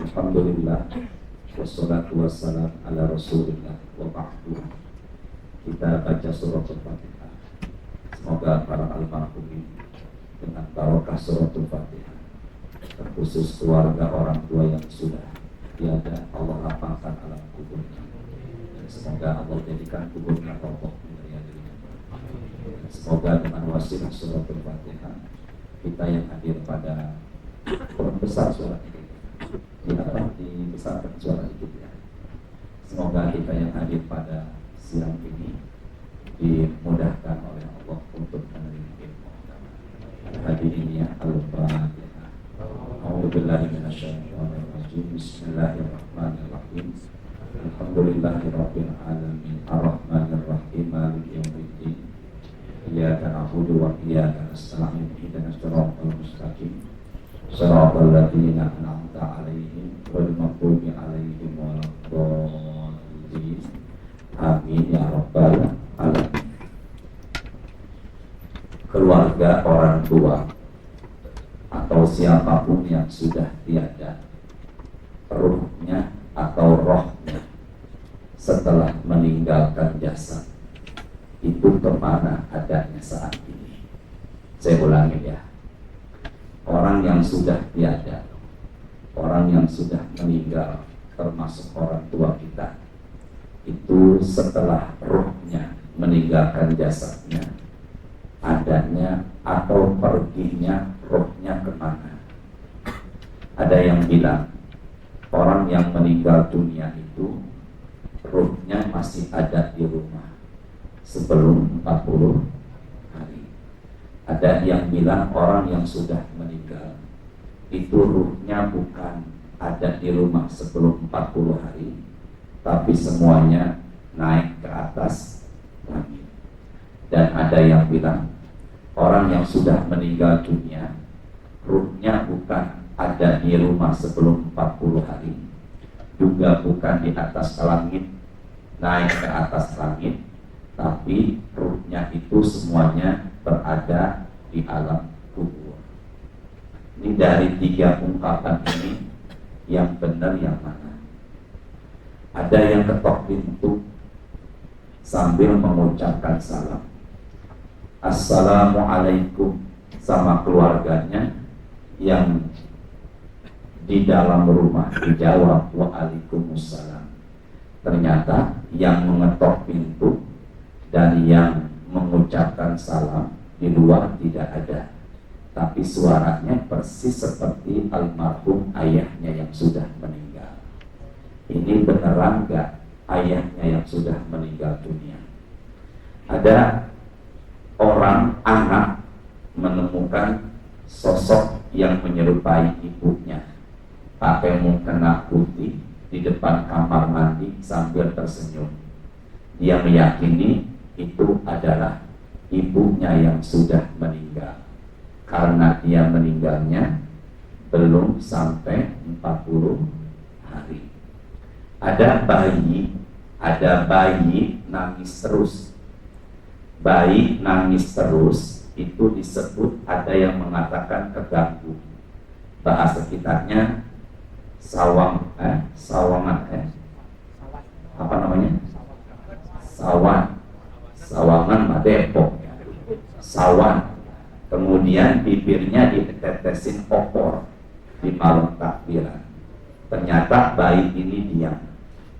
Alhamdulillah, wassalatu wassalam ala rasulillah wa ba'du. Kita baca surat Al-Fatihah. Semoga para almarhumin dengan barokah surat Al-Fatihah, terkhusus keluarga orang tua yang sudah tiada, Allah lapangkan alam kuburnya. Dan semoga Allah jadikan kuburnya roboh dari dirinya. Semoga dengan wasilah surat Al-Fatihah, kita yang hadir pada besar suara ini, dibesarkan suara itu ya. Semoga kita yang hadir pada siang ini dimudahkan oleh Allah untuk menerima ilmu. Hadirin ya, Al-Fatihah. A'udzubillahi minasyaitonir rajim. Bismillahirrahmanirrahim. Alhamdulillahirabbil alamin. Arrahmanir rahim. Maliki yaumiddin. Iyyaka na'budu wa iyyaka nasta'in. Ihdinas siratal mustaqim. Shiratal ladzina an'amta 'alaihim ghairil maghdubi 'alaihim waladdallin. Amin ya rabbal alamin. Keluarga orang tua atau siapapun yang sudah tiada, ruhnya atau rohnya setelah meninggalkan jasad itu kemana adanya saat ini? Saya ulangi ya. Orang yang sudah tiada, orang yang sudah meninggal, termasuk orang tua kita, itu setelah rohnya meninggalkan jasadnya, adanya atau perginya rohnya kemana? Ada yang bilang orang yang meninggal dunia itu rohnya masih ada di rumah sebelum 40 hari. Ada yang bilang orang yang sudah meninggal itu ruhnya bukan ada di rumah sebelum 40 hari, tapi semuanya naik ke atas langit. Dan ada yang bilang orang yang sudah meninggal dunia ruhnya bukan ada di rumah sebelum 40 hari, juga bukan di atas langit, naik ke atas langit, tapi ruhnya itu semuanya berada di alam kubur. Ini dari 3 ungkapan ini, yang benar yang mana? Ada yang ketok pintu sambil mengucapkan salam, Assalamualaikum, sama keluarganya, yang di dalam rumah dijawab Waalaikumsalam. Ternyata yang mengetok pintu dan yang mengucapkan salam di luar tidak ada, tapi suaranya persis seperti almarhum ayahnya yang sudah meninggal. Ini beneran gak ayahnya yang sudah meninggal dunia? Ada orang anak menemukan sosok yang menyerupai ibunya, pakai mukena putih di depan kamar mandi sambil tersenyum. Dia meyakini itu adalah ibunya yang sudah meninggal, karena dia meninggalnya belum sampai 40 hari. Ada bayi nangis terus. Bayi nangis terus itu disebut, ada yang mengatakan keganggu. Bahasa kitarnya apa namanya? Sawangan Depok. Sawan. Kemudian bibirnya ditetesin opor di malam takbiran. Ternyata bayi ini diam.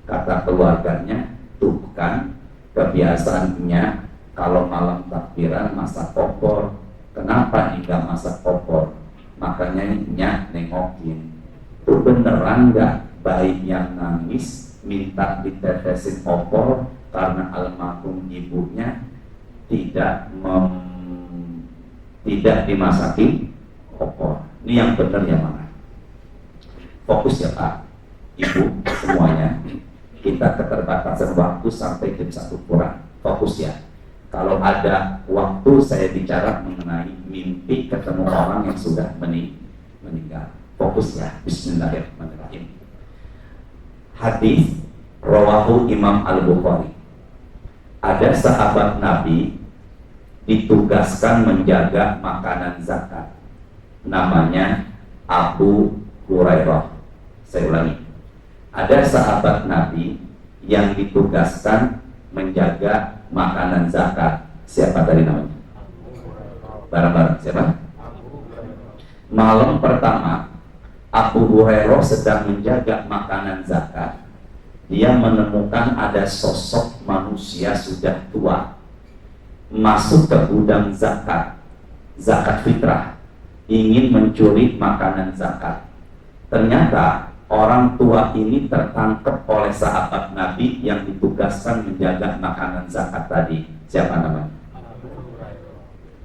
Kata keluarganya, tuh kan kebiasaannya kalau malam takbiran masak opor. Kenapa tidak masak opor? Makanya nyak nengokin. Itu beneran gak bayi yang nangis minta ditetesin opor karena almarhum ibunya tidak dimasaki opor? Ini yang benar yang mana? Fokus ya Pak, Ibu semuanya. Kita keterbatasan waktu sampai jam 1 kurang. Fokus ya. Kalau ada waktu saya bicara mengenai mimpi ketemu orang yang sudah meninggal. Fokus ya. Bismillahirrahmanirrahim. Hadis rawahu Imam Al-Bukhari. Ada sahabat Nabi ditugaskan menjaga makanan zakat, namanya Abu Hurairah. Saya ulangi. Ada sahabat Nabi yang ditugaskan menjaga makanan zakat. Siapa tadi namanya? Bareng-bareng. Siapa? Malam pertama, Abu Hurairah sedang menjaga makanan zakat. Dia menemukan ada sosok manusia sudah tua masuk ke gudang zakat fitrah, ingin mencuri makanan zakat. Ternyata orang tua ini tertangkap oleh sahabat Nabi yang ditugaskan menjaga makanan zakat tadi. Siapa namanya?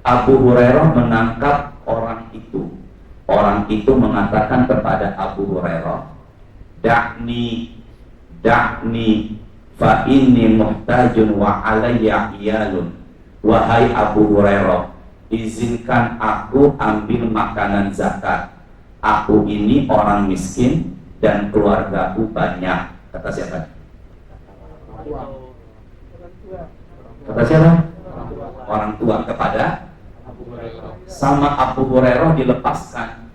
Abu Hurairah menangkap orang itu. Orang itu mengatakan kepada Abu Hurairah, Da'ni fa inni muhtajun wa alayya iyalun. Wahai Abu Hurairah, izinkan aku ambil makanan zakat. Aku ini orang miskin dan keluargaku banyak. Kata siapa? Kata siapa? Orang tua kepada sama Abu Hurairah dilepaskan.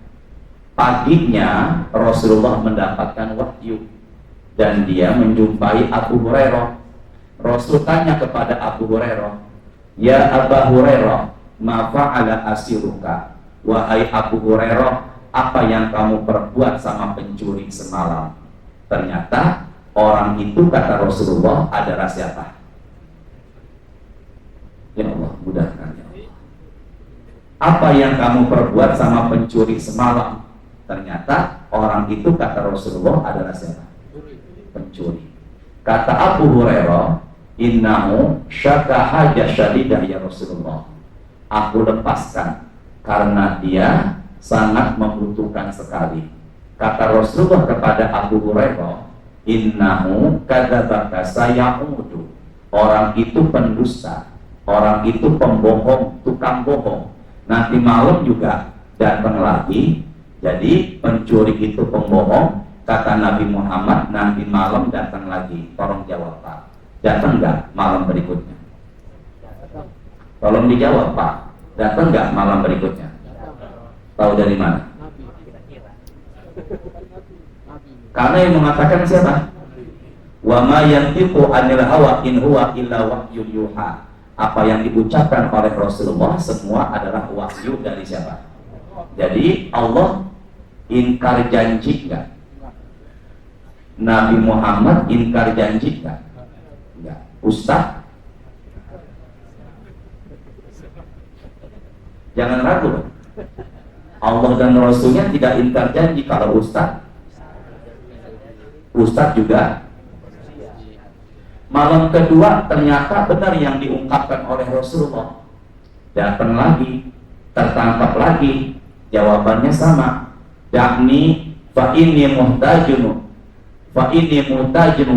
Paginya Rasulullah mendapatkan wahyu dan dia menjumpai Abu Hurairah. Rasul tanya kepada Abu Hurairah, Ya Abu Hurairah, ma fa'ala asiruka? Wahai Abu Hurairah, apa yang kamu perbuat sama pencuri semalam? Ternyata orang itu, kata Rasulullah, adalah siapa? Ya Allah, mudahkan ya Allah. Apa yang kamu perbuat sama pencuri semalam? Ternyata orang itu, kata Rasulullah, adalah siapa? Pencuri. Kata Abu Hurairah, innahu syaka haja syadidah ya Rasulullah. Aku lepaskan karena dia sangat membutuhkan sekali. Kata Rasulullah kepada Abu Hurairah, innahu kadzabaka sayaudu. Orang itu pendusta, orang itu pembohong, tukang bohong. Nanti malam juga datang lagi. Jadi pencuri itu pembohong. Kata Nabi Muhammad, nanti malam datang lagi. Tolong jawab Pak, datang nggak malam berikutnya? Tolong dijawab Pak, datang nggak malam berikutnya? Tahu dari mana? Karena yang mengatakan siapa? Wa ma yantiqu 'anil hawa in huwa illa wahyun yuha. Apa yang diucapkan oleh Rasulullah semua adalah wahyu dari siapa? Jadi Allah ingkar janji enggak? Nabi Muhammad ingkar janji enggak? Enggak. Ustaz, jangan ragu loh. Allah dan Rasulnya tidak ingkar janji. Kalau Ustaz juga. Malam kedua ternyata benar yang diungkapkan oleh Rasulullah. Datang lagi, tertangkap lagi. Jawabannya sama. Da'ni fa inni muhtajun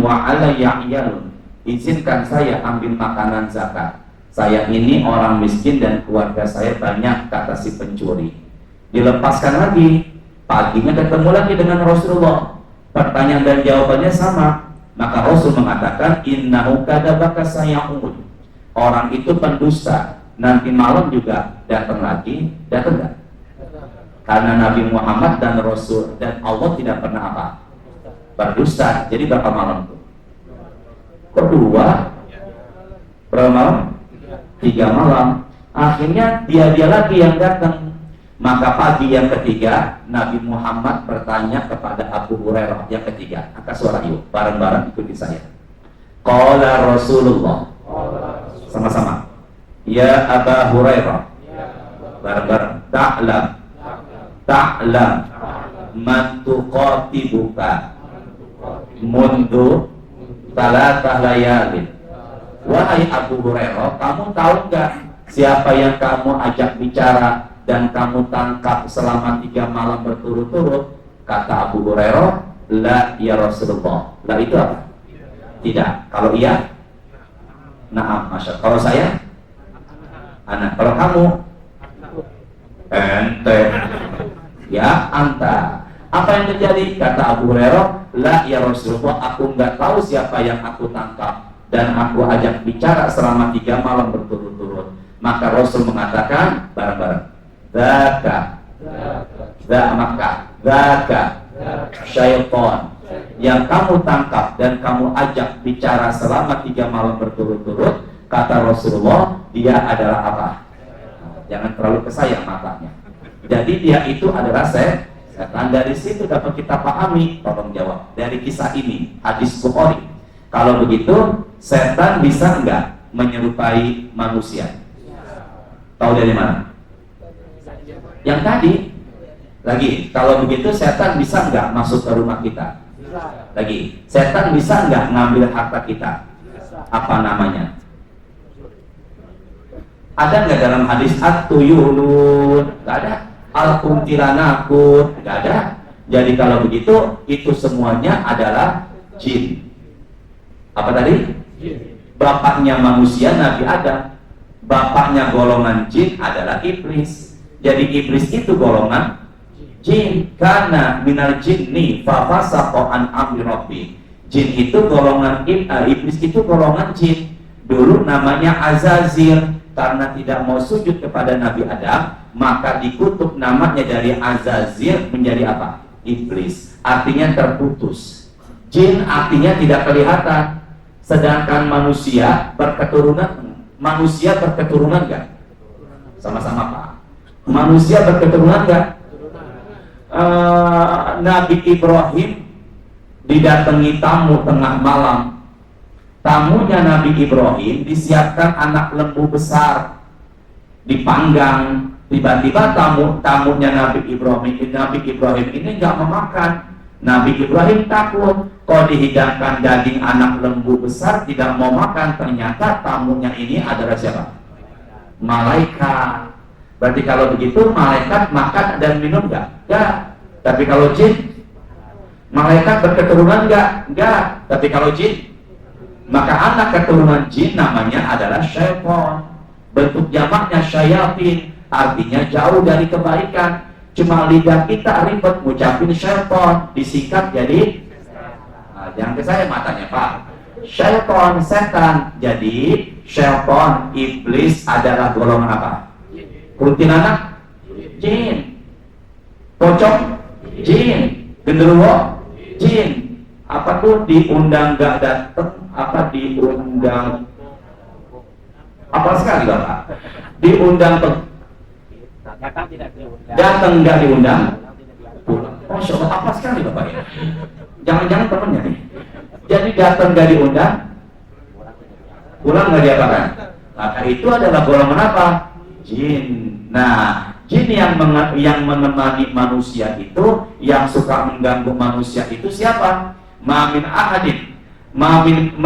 wa alayya iyalun. Izinkan saya ambil makanan zakat. Saya ini orang miskin dan keluarga saya banyak, kata si pencuri. Dilepaskan lagi. Paginya ketemu lagi dengan Rasulullah. Pertanyaan dan jawabannya sama. Maka Rasul mengatakan, innahu kadzabaka sayaudu. Orang itu pendusta. Nanti malam juga datang lagi. Datang enggak? Karena Nabi Muhammad dan Rasul dan Allah tidak pernah apa? Berdusta. Jadi berapa malam tuh? Kedua. Berapa malam? 3 malam. Akhirnya dia lagi yang datang. Maka pagi yang ketiga Nabi Muhammad bertanya kepada Abu Hurairah. Yang ketiga, angkat suara yuk, bareng-bareng ikuti saya. Qala Rasulullah, sama-sama, ya Abu Hurairah, bareng-bareng, ta'lam man tuqatibuka mundu talatah layalin. Wahai Abu Hurairah, kamu tahu nggak siapa yang kamu ajak bicara dan kamu tangkap selama 3 malam berturut-turut? Kata Abu Hurairah, la ya Rasulullah. La itu apa? Tidak. Kalau iya, na'am, masya. Kalau saya, anak. Kalau kamu, ente. Ya, anta. Apa yang terjadi? Kata Abu Hurairah, la ya Rasulullah, aku nggak tahu siapa yang aku tangkap dan aku ajak bicara selama 3 malam berturut-turut. Maka Rasul mengatakan bareng-bareng, Zaka, Syaitan yang kamu tangkap dan kamu ajak bicara selama 3 malam berturut-turut, kata Rasulullah, dia adalah apa? Jangan terlalu kesayang matanya. Jadi dia itu adalah setan. Dari situ dapat kita pahami, tolong jawab, dari kisah ini, hadis Bukhari. Kalau begitu, setan bisa enggak menyerupai manusia? Tahu dari mana? Yang tadi. Lagi, kalau begitu setan bisa enggak masuk ke rumah kita? Lagi, setan bisa enggak ngambil harta kita? Apa namanya? Ada enggak dalam hadis at-tuyulun? Enggak ada. Al-kuntilanakut? Enggak ada. Jadi kalau begitu, itu semuanya adalah jin. Apa tadi? Bapaknya manusia Nabi Adam. Bapaknya golongan jin adalah iblis. Jadi iblis itu golongan jin. Karena minal jinni fafasaqa an amri rabbi. Jin itu golongan iblis itu golongan jin. Dulu namanya Azazil. Karena tidak mau sujud kepada Nabi Adam, maka dikutuk namanya dari Azazil menjadi apa? Iblis. Artinya terputus. Jin artinya tidak kelihatan. Sedangkan manusia berketurunan enggak? Sama-sama Pak. Manusia berketurunan enggak? Nabi Ibrahim didatangi tamu tengah malam. Tamunya Nabi Ibrahim disiapkan anak lembu besar, dipanggang. Tiba-tiba tamunya Nabi Ibrahim ini enggak memakan. Nabi Ibrahim takut, kalau dihidangkan daging anak lembu besar tidak mau makan. Ternyata tamunya ini adalah siapa? Malaikat. Berarti kalau begitu malaikat makan dan minum enggak? Enggak. Tapi kalau jin, malaikat berketurunan enggak? Enggak. Tapi kalau jin, maka anak keturunan jin namanya adalah syaitan. Bentuk jamaknya syayatin, artinya jauh dari kebaikan. Cuma lidah kita ribet ngucapin syaitan, disingkat jadi jangan ke saya matanya Pak. Syaitan, setan. Jadi syaitan, iblis adalah golongan apa? Kuntilanak? Jin. Pocong? Jin. Genderuwo? Jin. Apa tuh diundang gak datang? Apa diundang? Apa sekali Bapak? Diundang datang nggak diundang, pulang. Masya Allah, apa sekali Bapak ya? Jangan-jangan temennya nih. Jadi datang nggak diundang, pulang nggak diapakan. Maka itu adalah golongan apa? Jin. Nah, jin yang menemani manusia itu, yang suka mengganggu manusia itu siapa? Mamin ahadin, mamin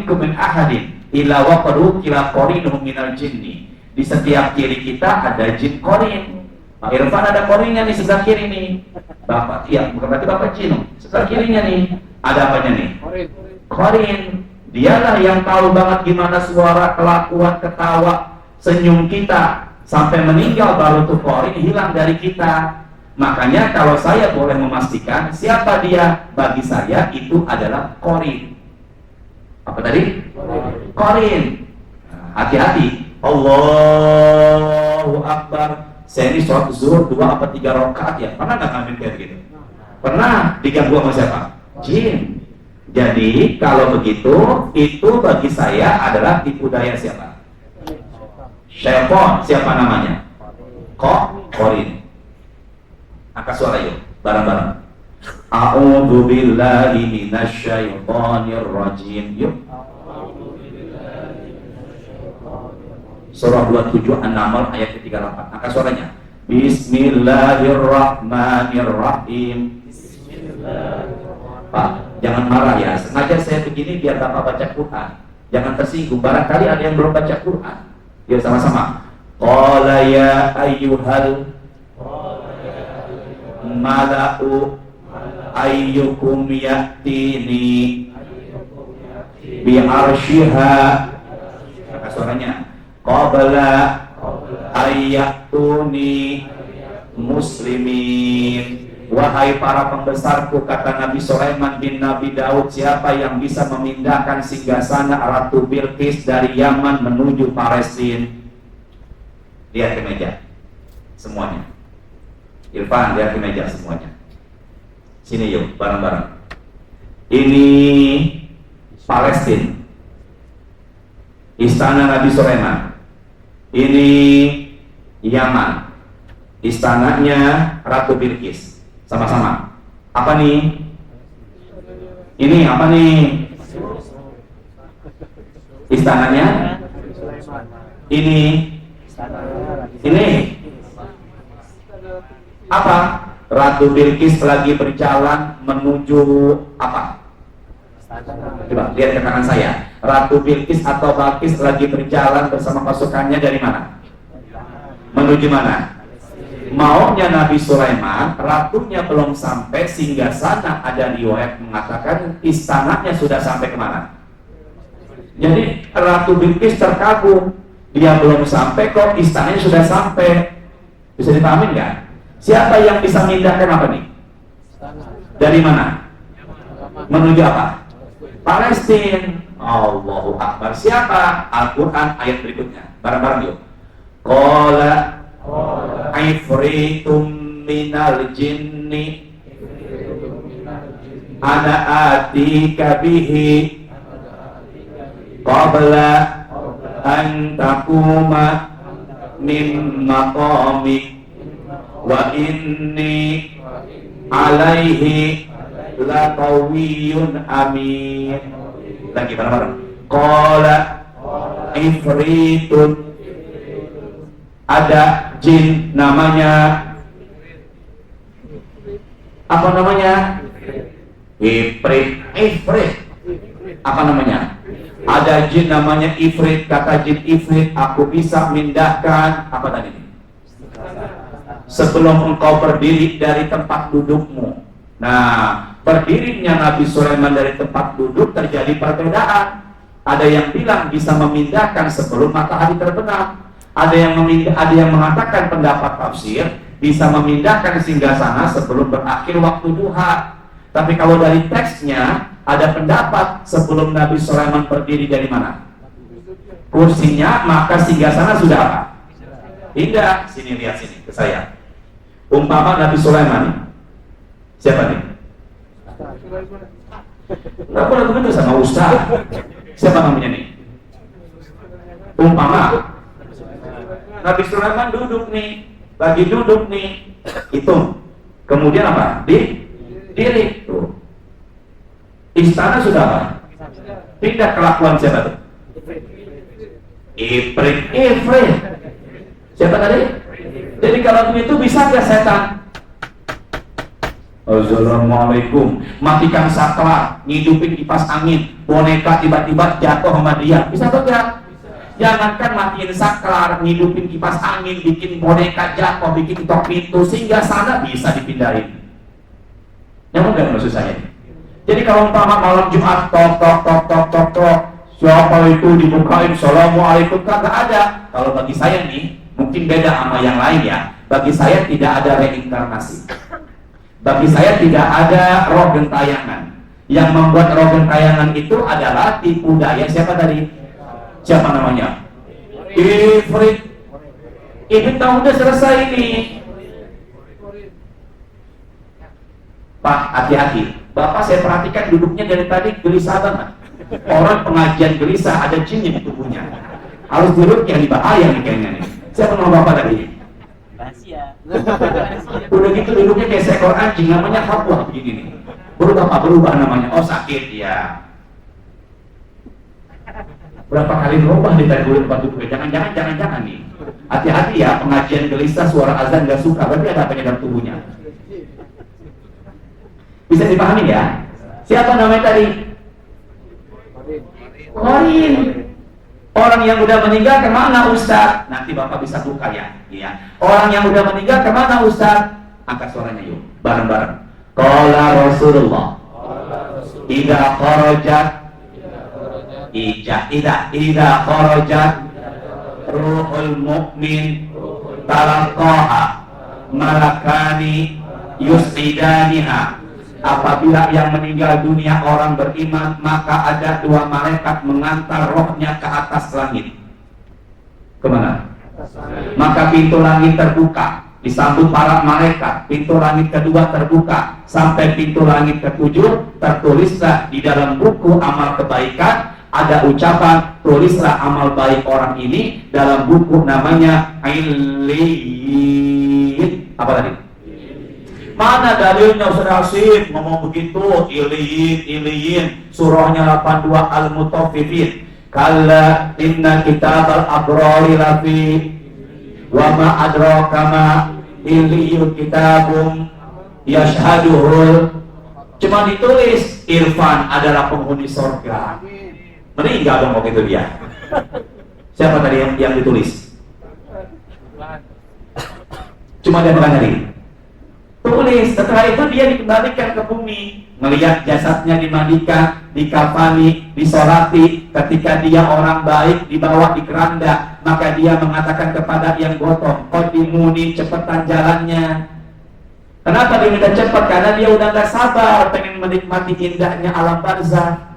kumin ahadin, ila waqaru kila qorinuhum minal jinni. Di setiap kiri kita ada jin korin. Pak Irfan ada korinnya nih sebelah kiri nih. Bapak, iya, bukan berarti Bapak jin. Sebelah kirinya nih, ada apanya nih? Korin. Dialah yang tahu banget gimana suara, kelakuan, ketawa, senyum kita. Sampai meninggal baru tuh korin hilang dari kita. Makanya kalau saya boleh memastikan siapa dia, bagi saya itu adalah korin. Apa tadi? Korin. Hati-hati. Allahu Akbar. Saya ini sholat zuhur 2 apa 3 rakaat ya. Pernah nggak ngamen kayak gitu? Pernah. Diganggu sama siapa? Jin. Jadi kalau begitu, itu bagi saya adalah tipu daya siapa? Syaitan. Siapa namanya? Korin. Angkat suara yuk, bareng-bareng. A'udzu billahi minasyaitonir rajim. Yuk. Surah 27 An-Naml ayat ke-38. Angkat suaranya. Bismillahirrahmanirrahim. Pak, jangan marah ya. Sengaja saya begini biar Bapak baca Quran. Jangan tersinggung. Barangkali ada yang belum baca Quran. Yuk sama-sama. Qala ya ayyuhal mala'u ayyukum ya'tini bi'arsyiha. Angkat suaranya. Qabla ayyatuni muslimin. Wahai para pembesarku, kata Nabi Sulaiman bin Nabi Daud, siapa yang bisa memindahkan singgasana Ratu Bilqis dari Yaman menuju Palestina? Lihat ke meja semuanya. Irfan, lihat ke meja semuanya. Sini yuk, bareng-bareng. Ini Palestina, istana Nabi Sulaiman. Ini Yaman, istananya Ratu Bilqis. Sama-sama. Apa nih? Ini apa nih? Istananya? Ini? Ini? Apa? Ratu Bilqis lagi berjalan menuju apa? Coba lihat ke kanan saya. Ratu Bilqis atau Balqis lagi berjalan bersama pasukannya dari mana? Menuju mana? Maunya Nabi Sulaiman, ratunya belum sampai singgasana. Ada riwayat mengatakan istananya sudah sampai kemana? Jadi Ratu Bilqis terkagum, dia belum sampai kok istananya sudah sampai. Bisa dipahami nggak? Siapa yang bisa memindahkan apa nih? Dari mana? Menuju apa? Palestina. Allahu Akbar. Siapa? Al-Quran ayat berikutnya. Bareng-bareng yuk. Qala ifritum minal jinni ana atika bihi qabla an takuma min maqamik wa inni alaihi laqawiyyun amin. Lagi bareng-bareng. Qala ifritun, ada jin namanya apa namanya? Ifrit. Apa namanya? Ada jin namanya Ifrit. Kata jin Ifrit, aku bisa mindahkan apa tadi? Sebelum engkau berdiri dari tempat dudukmu. Nah, berdirinya Nabi Sulaiman dari tempat duduk terjadi perbedaan. Ada yang bilang bisa memindahkan sebelum matahari terbenam. Ada yang mengatakan pendapat tafsir bisa memindahkan singgasana sebelum berakhir waktu duha. Tapi kalau dari teksnya ada pendapat sebelum Nabi Sulaiman berdiri dari mana? Kursinya, maka singgasana sudah apa? Tidak. Sini lihat sini ke saya. Umpama Nabi Sulaiman, siapa nih? Nggak boleh begitu sama Ustaz. Siapa namanya nih? Umpama Nabi Sulaiman duduk nih, lagi duduk nih, hitung. Kemudian apa? Diri. Tuh. Istana sudah apa? Pindah kelakuan siapa tuh? Ifrit. Siapa tadi? Jadi kalau begitu bisa nggak setan? Assalamualaikum. Matikan saklar, ngidupin kipas angin, boneka tiba-tiba jatuh sama dia. Bisa atau enggak? Jangankan matiin saklar, ngidupin kipas angin, bikin boneka jatuh, bikin ketok pintu, sehingga sana bisa dipindahin. Nyamuk nggak maksud saya? Jadi kalau umpama malam Jumat tok, siapa itu dibukain, Assalamualaikum, kagak ada. Kalau bagi saya nih, mungkin beda sama yang lain ya. Bagi saya tidak ada reinkarnasi. Bagi saya tidak ada roh gentayangan. Yang membuat roh gentayangan itu adalah tipu daya siapa tadi? Siapa namanya? Ifrit. Ifrit tahu udah selesai ini. Pak, hati-hati. Bapak saya perhatikan duduknya dari tadi gelisah banget. Orang pengajian gelisah, ada jinnya di tubuhnya. Harus duduknya bahaya nih kayaknya nih. Siapa nama Bapak tadi? Rahasia. Udah gitu duduknya kayak seekor anjing, namanya Habwa begini nih. Berubah namanya. Oh sakit ya. Berapa kali berubah di tadi tempat duduknya? Jangan nih. Hati-hati ya, pengajian gelisah, suara azan gak suka, berarti ada apanya dalam tubuhnya. Bisa dipahami ya? Siapa namanya tadi? Korin. Orang yang udah meninggal kemana Ustaz? Nanti Bapak bisa buka ya. Orang yang udah meninggal kemana Ustaz? Angkat suaranya yuk, bareng-bareng. Qala Rasulullah idza kharajat idza kharajat ruhul mu'min talaqaha malakani yus'idaniha. Apabila yang meninggal dunia orang beriman, maka ada dua malaikat mengantar rohnya ke atas langit. Kemana? Maka pintu langit terbuka. disambut para malaikat, pintu langit kedua terbuka sampai pintu langit ketujuh, tertulislah di dalam buku amal kebaikan, ada ucapan tulislah amal baik orang ini dalam buku namanya Illiyin. Apa tadi? Mana dalilnya Ustaz Hasyim ngomong begitu? Illiyin surahnya 82 Al-Mutaffifin. Kalla inna kitabal abrari lafi wa ma adraka ma illiyun kitabum yashhaduhul. Cuma ditulis Irfan adalah penghuni surga. Meninggal dong waktu itu dia. Siapa tadi yang ditulis? Cuma dia bilang tadi tulis, setelah itu dia dikembalikan ke bumi, melihat jasadnya dimandikan, dikafani, disolati. Ketika dia orang baik dibawa di keranda, maka dia mengatakan kepada yang gotong, qadimuni, cepetan jalannya. Kenapa dia minta cepat? Karena dia udah gak sabar pengen menikmati indahnya alam barzah.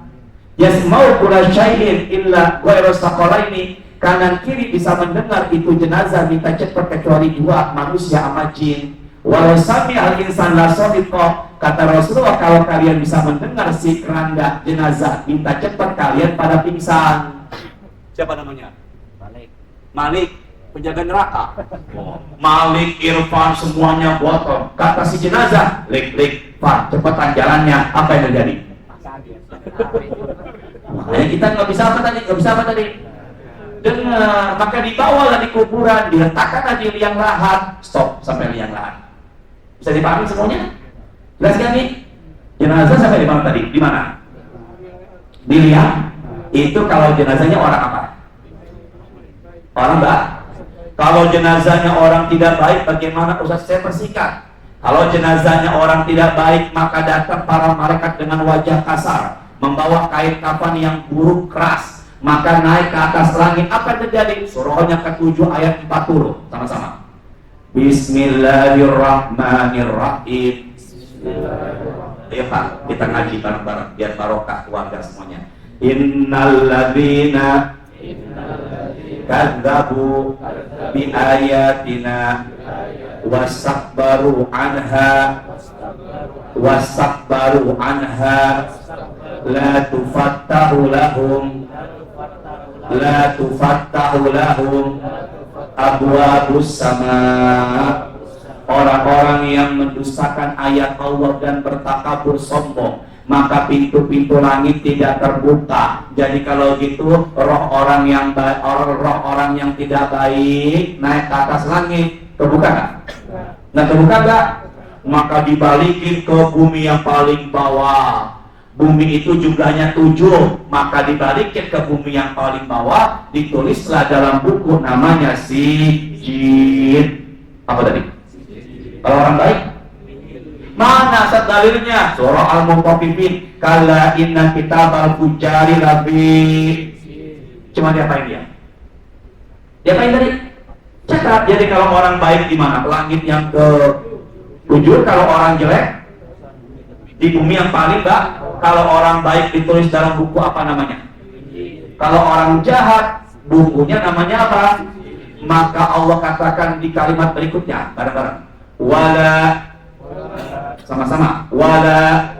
Yasmau kula syai'in illa ghairu saqalaini. Kanan kiri bisa mendengar itu jenazah, minta cepat kecuali dua, manusia sama jin. Walau sami al-insan la sadiqa, kata Rasulullah, kalau kalian bisa mendengar si keranda jenazah, minta cepat kalian pada pingsan. Siapa namanya? Malik, penjaga neraka. Malik, Irfan, semuanya botol. Kata si jenazah, lik, Pak, cepetan jalannya. Apa yang terjadi? Makanya kita nggak bisa apa tadi? Dengar, maka dibawalah di kuburan, diletakkanlah di liang lahat. Stop sampai liang lahat. Bisa dipahami semuanya? Jelas kan nih? Jenazah sampai di mana tadi? Di mana? Di liang. Itu kalau jenazahnya orang apa? Orang baik. Kalau jenazahnya orang tidak baik, bagaimana Ustaz saya persingkat? Kalau jenazahnya orang tidak baik, maka datang para malaikat dengan wajah kasar, membawa kain kafan yang buruk keras, maka naik ke atas langit. Apa yang terjadi? Surahnya ke-7 ayat 40. Sama-sama. Bismillahirrahmanirrahim. Ayo Pak, kita ngaji bareng-bareng biar barokah keluarga semuanya. Innalladzina kadzabu bi ayatina wastakbaru anha la tufattahu lahum abwabus sama. Orang-orang yang mendustakan ayat Allah dan bertakabur sombong, maka pintu-pintu langit tidak terbuka. Jadi kalau gitu roh orang yang tidak baik naik ke atas langit, terbuka nggak? Nah, terbuka nggak? Maka dibalikin ke bumi yang paling bawah. Bumi itu jumlahnya 7, maka dibalikin ke bumi yang paling bawah, ditulislah dalam buku namanya Sijjin. Apa tadi? Kalau orang baik? Mana asal dalilnya? Surah Al-Mutaffifin. Kalla inna kitabal fujari lafi. Cuma diapain dia? Diapain tadi? Catat. Jadi kalau orang baik di mana? Langit yang ke-7. Kalau orang jelek di bumi yang paling bawah. Kalau orang baik ditulis dalam buku apa namanya? Kalau orang jahat, bukunya namanya apa? Maka Allah katakan di kalimat berikutnya, bareng-bareng. Wala, sama-sama. Wala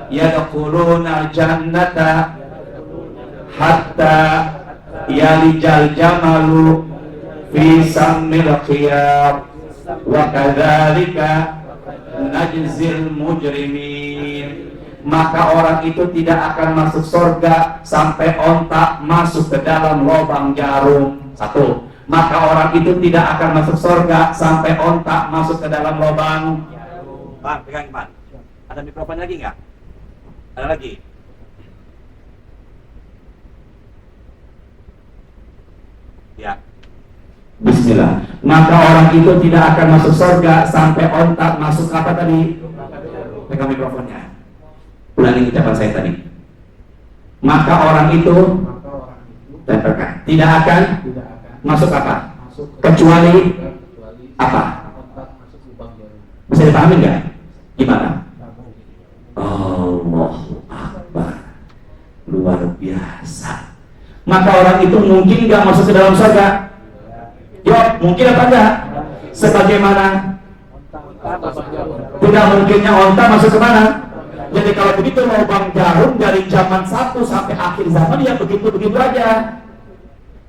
yadkhuluna jannata hatta yalijal jamalu fi sammil khiyar wa kadzalika najzil mujrimin. Maka orang itu tidak akan masuk surga sampai ontak masuk ke dalam lubang jarum. 1. Maka orang itu tidak akan masuk surga sampai ontak masuk ke dalam lubang jarum. Pan, pegang Pan. Ada mikrofon lagi nggak? Ada lagi? Ya. Bismillah. Maka orang itu tidak akan masuk surga sampai ontak masuk apa tadi? Pegang mikrofonnya. Ulangi ucapan saya tadi. Maka orang itu tidak akan masuk apa? Kecuali apa? Bisa dipahami nggak? Gimana? Allahu Akbar. Luar biasa. Maka orang itu mungkin nggak masuk ke dalam surga? Jawab, mungkin apa enggak? Sebagaimana Tidak mungkinnya onta masuk ke mana? Jadi kalau begitu lubang jarum dari zaman 1 sampai akhir zaman ya begitu-begitu aja.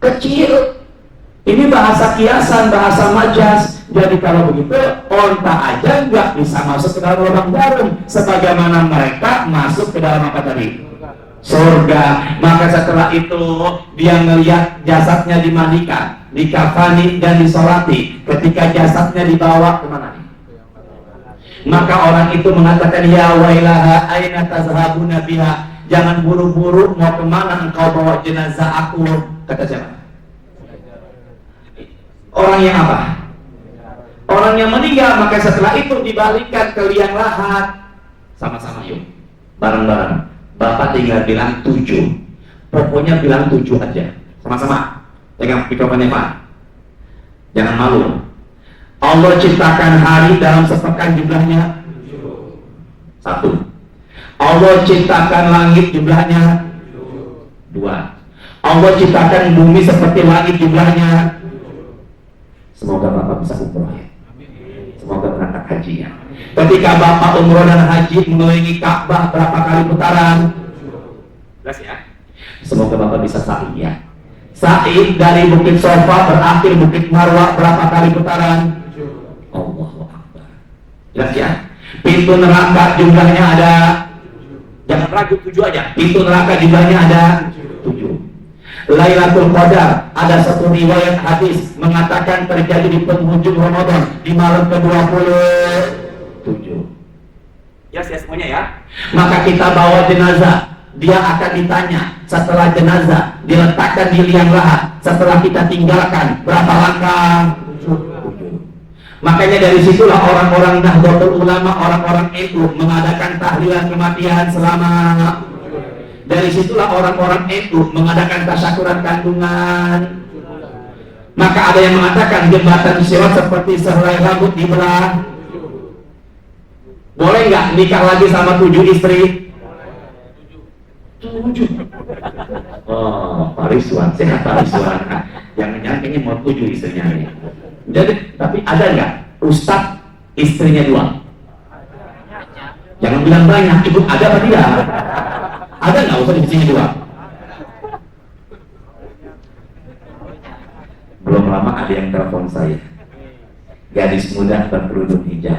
Kecil. Ini bahasa kiasan, bahasa majas. Jadi kalau begitu onta aja nggak bisa masuk ke dalam lubang jarum. Sebagaimana mereka masuk ke dalam apa tadi? Surga. Maka setelah itu dia melihat jasadnya dimandikan, dikafani dan disolati. Ketika jasadnya dibawa kemana? Maka orang itu mengatakan, ya wailaha aina tazhabuna biha, jangan buru-buru, mau kemana engkau bawa jenazah aku? Kata siapa? Orang yang apa? Orang yang meninggal. Maka setelah itu dibalikkan ke liang lahat. Sama-sama yuk, bareng-bareng. Bapak tinggal bilang 7. Pokoknya bilang 7 aja. Sama-sama. Pegang mikrofonnya Pak. Jangan malu. Allah ciptakan hari dalam sepekan jumlahnya 1. Allah ciptakan langit jumlahnya 2. Allah ciptakan bumi seperti langit jumlahnya. Semoga Bapak bisa umroh ya. Semoga berangkat haji ya. Ketika Bapak umroh dan haji mengelilingi Ka'bah berapa kali putaran? Jelas ya. Semoga Bapak bisa sa'i ya. Sa'i dari Bukit Sofa berakhir Bukit Marwah berapa kali putaran? Allahu Akbar. Jelas ya. Pintu neraka jumlahnya ada, jangan ragu 7 aja. Pintu neraka jumlahnya ada 7. Lailatul Qadar, ada satu riwayat hadis mengatakan terjadi di penghujung Ramadan, di malam ke-27. Ya semuanya ya. Maka kita bawa jenazah, dia akan ditanya setelah jenazah diletakkan di liang lahat, setelah kita tinggalkan berapa langkah? 7. Makanya dari situlah orang-orang Nahdlatul Ulama, orang-orang NU mengadakan tahlilan kematian selama. Dari situlah orang-orang NU mengadakan tasyakuran kandungan. Maka ada yang mengatakan jembatan Sirat seperti sehelai rambut dibelah. Boleh nggak nikah lagi sama 7 istri? 7. Oh, Pak Rizwan, sehat Pak Rizwan. Jangan-jangan kayaknya mau 7 istrinya nih. Jadi, tapi ada nggak Ustadz istrinya 2? Jangan bilang banyak, cukup ada apa tidak? Ada nggak Ustadz istrinya 2? Belum lama ada yang telepon saya, gadis muda berkerudung hijau,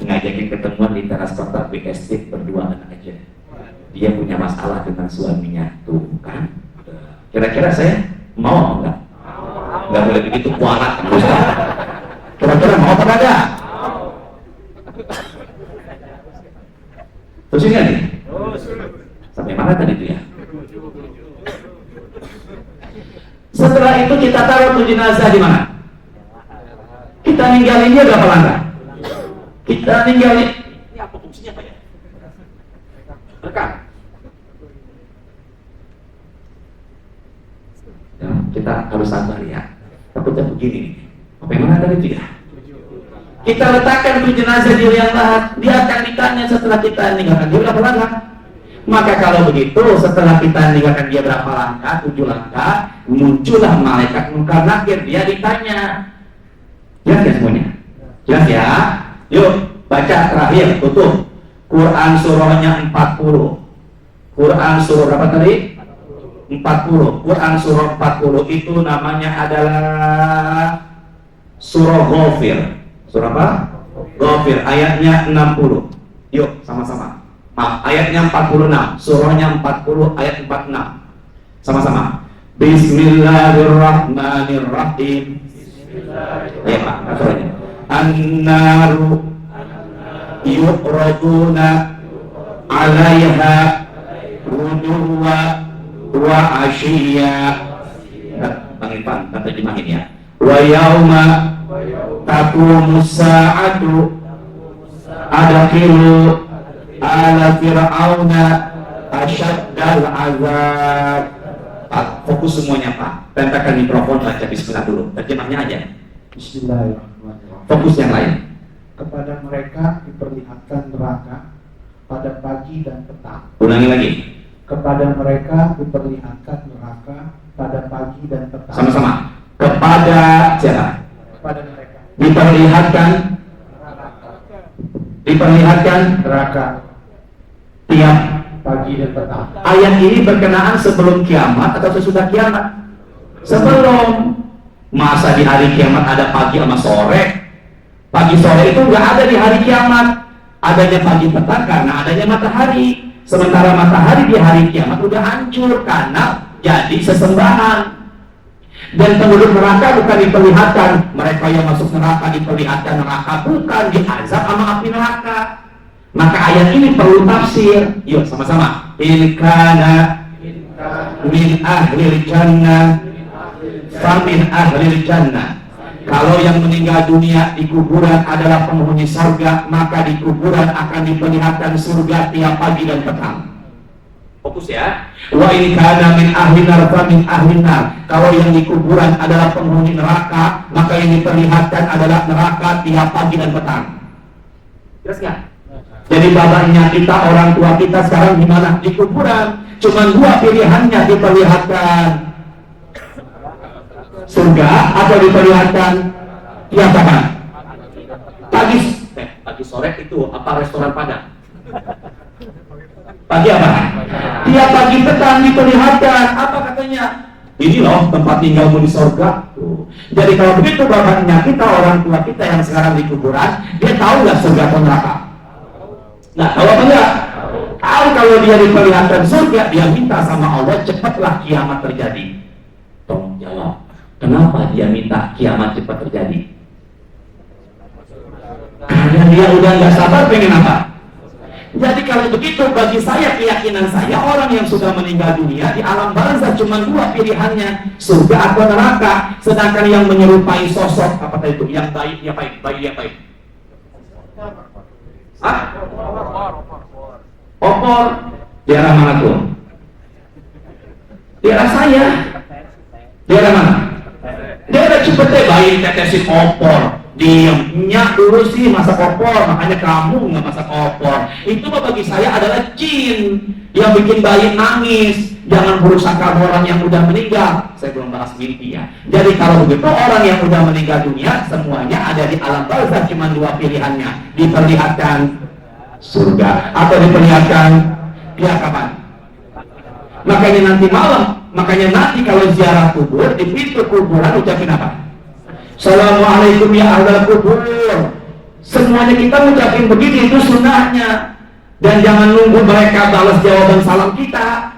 ngajakin ketemuan di teras kota BSD berduaan aja. Dia punya masalah dengan suaminya, tuh kan? Kira-kira saya mau nggak? Nggak boleh begitu kualat kan Ustaz. Kira-kira mau apa kagak? Terus ini nih. Sampai mana tadi itu ya? Setelah itu kita taruh tuh jenazah di mana? Kita ninggalin dia berapa langkah? Kita ninggalin. Ini apa fungsinya Pak ya? Rekam. Ya, kita harus sabar ya. Takutnya begini, bagaimana tadi itu ya? Kita letakkan tuh jenazah di liang lahat, dia akan ditanya setelah kita meninggalkan dia berapa langkah. Maka kalau begitu, setelah kita meninggalkan dia berapa langkah, 7 langkah, muncullah malaikat munkar nakir, dia ditanya. Jelas ya semuanya? Jelas ya? Yuk, baca terakhir, tutup. Quran surahnya 40. Quran surah berapa tadi? 40. Quran surah 40 itu namanya adalah surah Ghafir. Surah apa? Ghafir, ayatnya 60. Yuk sama-sama. Maaf, ayatnya 46. Surahnya 40 ayat 46. Sama-sama. Bismillahirrahmanirrahim. Ayo Pak, aturnya. An-naru yu'raduna 'alaiha ghuduwa wa 'ashiyya. Bang Irfan, terjemahin ya. Wa yauma taqumus sa'atu adkhilu ala fir'auna asyaddal azab. Pak, fokus semuanya Pak. Tempelkan mikrofon, baca bismillah dulu. Terjemahnya aja. Bismillahirrahmanirrahim. Fokus yang lain. Kepada mereka diperlihatkan neraka pada pagi dan petang. Ulangi lagi. Kepada mereka diperlihatkan neraka pada pagi dan petang. Sama-sama. Kepada siapa? Kepada mereka Diperlihatkan neraka diperlihatkan neraka tiap pagi dan petang. ayat ini berkenaan sebelum kiamat atau sesudah kiamat? Sebelum. Masa di hari kiamat ada pagi sama sore? Pagi sore itu nggak ada di hari kiamat. Adanya pagi petang karena adanya matahari. Sementara matahari di hari kiamat udah hancur karena jadi sesembahan. Dan penduduk neraka bukan diperlihatkan, mereka yang masuk neraka diperlihatkan neraka, bukan diazab sama api neraka. Maka ayat ini perlu tafsir. Yuk sama-sama. In kana min ahlil jannah famin ahlil jannah. Kalau yang meninggal dunia di kuburan adalah penghuni surga, maka di kuburan akan diperlihatkan surga tiap pagi dan petang. Fokus ya. Wa in kana min ahli nar fa min ahli nar. Kalau yang di kuburan adalah penghuni neraka, maka yang diperlihatkan adalah neraka tiap pagi dan petang. Jelas nggak? Jadi babanya kita, orang tua kita sekarang di mana? Di kuburan. Cuma dua pilihannya, diperlihatkan surga atau diperlihatkan tiap kapan? Pagi sore itu apa restoran Padang? Pagi apa? Tiap pagi petang diperlihatkan. Apa katanya? Ini loh tempat tinggalmu di surga. Jadi kalau begitu bapaknya kita, orang tua kita yang sekarang di kuburan, dia tahu nggak surga atau neraka? Nggak tahu apa enggak? Tahu. Kalau dia diperlihatkan surga, dia minta sama Allah cepatlah kiamat terjadi. Tolong jawab. Kenapa dia minta kiamat cepat terjadi? Karena dia udah nggak sabar pengen apa? Jadi kalau begitu bagi saya, keyakinan saya, orang yang sudah meninggal dunia di alam barzah cuma dua pilihannya, surga atau neraka. Sedangkan yang menyerupai sosok apa tadi itu, yang baik, yang baik, baik, yang baik. Hah? Opor. Daerah mana tuh? Daerah saya. Daerah mana? Daerah Cipete. Baik tetesin opor. Diemnya dulu sih masak opor, makanya kamu nggak masak opor. Itu bagi saya adalah jin yang bikin bayi nangis. Jangan buruk sangka orang yang udah meninggal. Saya belum bahas mimpi ya. Jadi kalau begitu orang yang udah meninggal dunia semuanya ada di alam barzah, cuma dua pilihannya, diperlihatkan surga atau diperlihatkan dia kapan. Makanya nanti malam, makanya nanti kalau ziarah kubur di pintu kuburan ucapin apa? Assalamualaikum ya ahlal kubur. Semuanya kita ucapin begini, itu sunnahnya. Dan jangan nunggu mereka balas jawaban salam kita.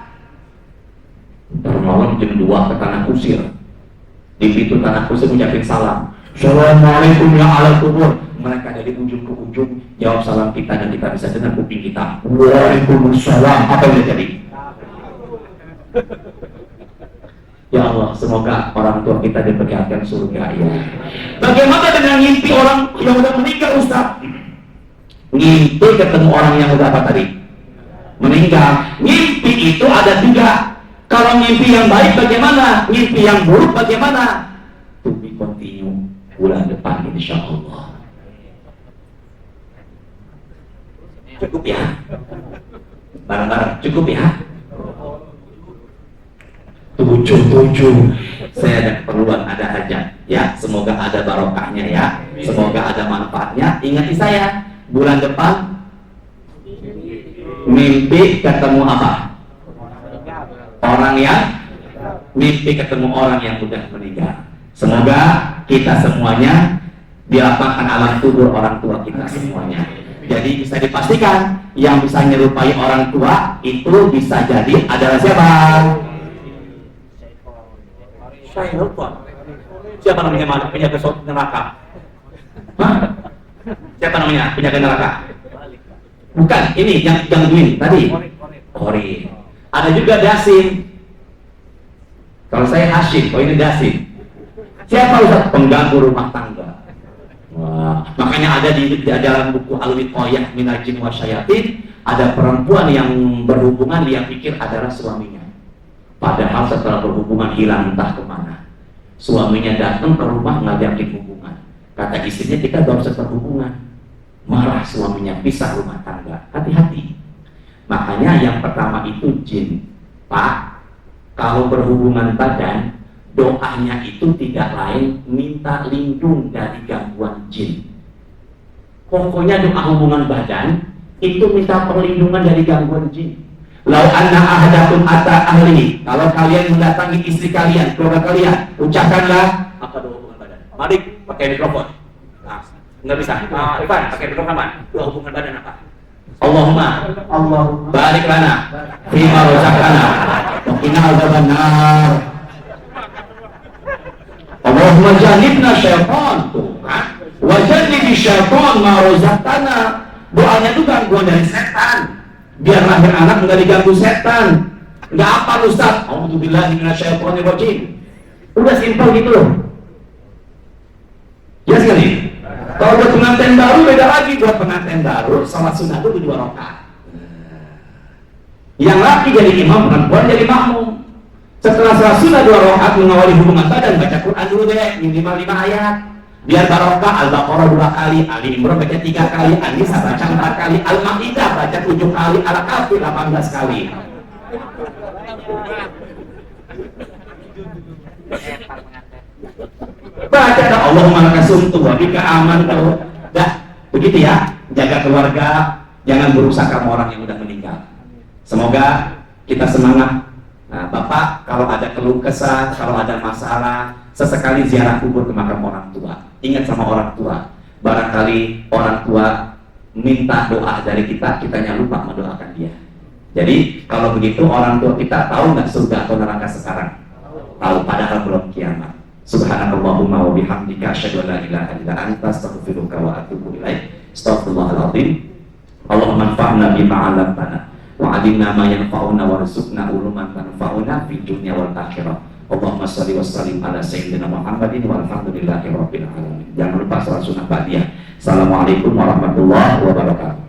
Ntar malam jam 2 ke tanah kusir, di pintu tanah kusir ucapin salam. Assalamualaikum ya ahlal kubur. Mereka dari ujung ke ujung jawab salam kita dan kita bisa dengar kuping kita. Waalaikumsalam. Apa yang jadi? Ya Allah, semoga orang tua kita diperlihatkan surga ya. Bagaimana dengan mimpi orang yang udah meninggal, Ustaz? Mimpi ketemu orang yang udah apa tadi? Meninggal. Mimpi itu ada 3. Kalau mimpi yang baik bagaimana? Mimpi yang buruk bagaimana? To be continue bulan depan insya Allah. Cukup ya? Bareng-bareng cukup ya? 7. Saya ada keperluan, ada hajat ya, semoga ada barokahnya ya, semoga ada manfaatnya. Ingati saya, bulan depan mimpi ketemu apa? Orang yang mimpi ketemu orang yang sudah meninggal. Semoga kita semuanya dilapangkan alam kubur orang tua kita semuanya. Jadi bisa dipastikan yang bisa menyerupai orang tua itu bisa jadi adalah siapa? Syaitan. Siapa namanya penjaga neraka? Hah? Siapa namanya penjaga neraka? Bukan, ini yang Dwin tadi. Korin. Ada juga Dasin. Kalau saya Hashim, oh ini Dasin. Siapa Ustaz? Pengganggu rumah tangga. Wah, makanya ada di dalam buku Al-Wiqayah Minal Jin wa Syayatin, ada perempuan yang berhubungan dia pikir adalah suaminya. Padahal setelah berhubungan hilang entah kemana. Suaminya datang ke rumah ngajakin hubungan. Kata istrinya kita baru saja berhubungan. Marah suaminya, pisah rumah tangga. Hati-hati. Makanya yang pertama itu jin. Pak, kalau berhubungan badan, doanya itu tidak lain minta lindung dari gangguan jin. Pokoknya doa hubungan badan itu minta perlindungan dari gangguan jin. Lau anna ahadakum ata ahli, kalau kalian mendatangi istri kalian, keluarga kalian, ucapkanlah apa doa hubungan badan. Mari pakai mikrofon. Nah, nggak bisa. Ivan, pakai mikrofon man. Doa hubungan badan apa? Allahumma barik lana fima razaqtana wa qina adzabannar. Allahumma jannibna syaitan, tuh kan? Wa jannibi syaitan ma razaqtana. Doanya itu gangguan dari setan. Biar lahir anak nggak diganggu setan. Nggak apa Ustaz? A'udzubillahi minasyaitonirrajim. Udah simpel gitu loh. Jelas sekali. Kalau buat pengantin baru beda lagi. Buat pengantin baru salat sunat itu 2 rakaat. Yang laki jadi imam, perempuan jadi makmum. Setelah salat sunat 2 rakaat mengawali hubungan badan, baca Quran dulu deh, minimal 5 ayat. Biar barokah. Al-Baqarah 2 kali, Ali Imran baca 3 kali, An-Nisa baca 4 kali, Al-Maidah baca 7 kali, Al-Kahfi 18 kali. Baca dah Allahumma lakasumtu wa bika amantu. Dah, begitu ya. Jaga keluarga, jangan berusaha sama orang yang udah meninggal. Semoga kita semangat. Nah, Bapak kalau ada keluh kesah, kalau ada masalah, sesekali ziarah kubur ke makam orang tua. Ingat sama orang tua. Barangkali orang tua minta doa dari kita, kitanya lupa mendoakan dia. Jadi kalau begitu orang tua kita tahu nggak surga atau neraka sekarang? Tahu, padahal belum kiamat. Subhanakallahumma wa bihamdika asyhadu an la ilaha illa anta astaghfiruka wa atubu ilaik. Astaghfirullahaladzim. Allahumma anfa'na bima 'allamtana wa 'allimna ma yanfa'una warzuqna uluman tanfa'una fid dunya wal akhirah. Allahumma shalli wa sallim ala sayyidina Muhammadin walhamdulillahi rabbil alamin. Jangan lupa salat sunat ba'diyah. Assalamualaikum warahmatullahi wabarakatuh.